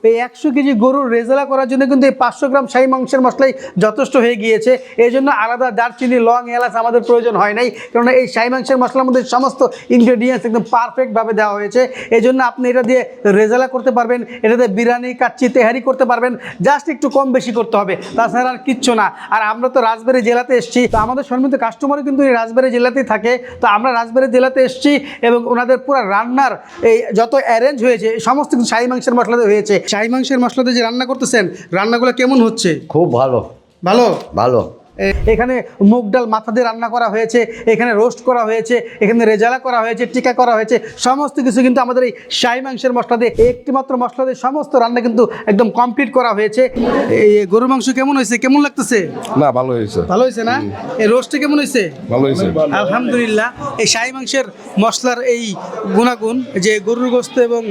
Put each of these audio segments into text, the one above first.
এই 100 কেজি গরুর রেজালা করার জন্য কিন্তু এই 500 গ্রাম শাহী মাংসের মশলাই যথেষ্ট হয়ে গিয়েছে। এই জন্য আলাদা দারচিনি, লং, এলাচ আমাদের প্রয়োজন হয় নাই, কারণ এই শাহী মাংসের মশলার মধ্যে সমস্ত ইনগ্রেডিয়েন্টস একদম পারফেক্টভাবে দেওয়া হয়েছে। এই জন্য আপনি এটা দিয়ে রেজালা করতে পারবেন, এটাতে বিরিয়ানি, কাচ্চি, তেহারি করতে পারবেন, জাস্ট একটু কম বেশি করতে হবে, তাছাড়া আর কিচ্ছু না। আর আমরা তো রাজবাড়ী জেলাতে এসেছি, তো আমাদের সম্মিলিত কাস্টমারও কিন্তু এই রাজবাড়ী জেলাতেই থাকে। তো আমরা রাজবাড়ী জেলাতে এসেছি এবং ওনাদের পুরো রান্নার এই যত অ্যারেঞ্জ হয়েছে সমস্ত কিছু শাহী মাংসের মশলাতে হয়েছে। শাহী মাংসের মশলাতে যে রান্না করতেছেন, রান্নাগুলো কেমন হচ্ছে? খুব ভালো ভালো ভালো। এখানে মুগ ডাল মাথা দিয়ে রান্না করা হয়েছে, এখানে রোস্ট করা হয়েছে, এখানে রেজালা করা হয়েছে, টিকা করা হয়েছে, সমস্ত কিছু কিন্তু আমাদের এই শাহী মাংসের মশলা দিয়ে, একটি মাত্র মশলা দিয়ে সমস্ত রান্না কিন্তু একদম কমপ্লিট করা হয়েছে। এই গরুর মাংস কেমন হয়েছে, কেমন লাগতেছে? না, ভালো হয়েছে। ভালো হয়েছে না? এই রোস্টটা কেমন হয়েছে? ভালো হয়েছে। আলহামদুলিল্লাহ। এই শাহী মাংসের মশলার এই গুণাগুণ, যে গরুর গোস্ত এবং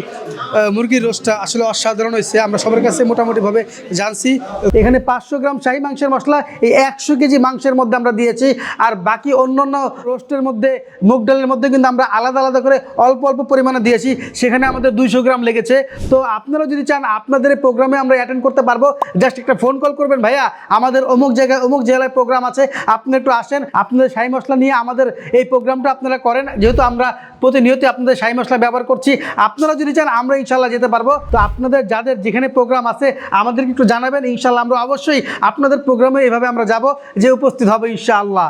মুরগির রোস্টটা আসলে অসাধারণ হয়েছে, আমরা সবার কাছে মোটামুটিভাবে জানছি। এখানে 500 গ্রাম শাহী মাংসের মশলা এই 100 কেজি মাংসের মধ্যে আমরা দিয়েছি। আর বাকি অন্যান্য রোস্টের মধ্যে, মুগ ডালের মধ্যে কিন্তু আমরা আলাদা আলাদা করে অল্প অল্প পরিমাণে দিয়েছি, সেখানে আমাদের 200 গ্রাম লেগেছে। তো আপনারা যদি চান আপনাদের এই প্রোগ্রামে আমরা অ্যাটেন্ড করতে পারবো, জাস্ট একটা ফোন কল করবেন, ভাইয়া আমাদের অমুক জায়গায় অমুক জেলায় প্রোগ্রাম আছে, আপনি একটু আসেন, আপনাদের শাহী মশলা নিয়ে আমাদের এই প্রোগ্রামটা আপনারা করেন। যেহেতু আমরা প্রতিনিয়ত আপনাদের শাহী মশলা ব্যবহার করছি, আপনারা যদি চান আমরা ইনশাল্লাহ যেতে পারবো। তো আপনাদের যাদের যেখানে প্রোগ্রাম আছে আমাদেরকে একটু জানাবেন, ইনশাল্লাহ আমরা অবশ্যই আপনাদের প্রোগ্রামে এভাবে আমরা যাব, যে উপস্থিত হবে ইনশাআল্লাহ।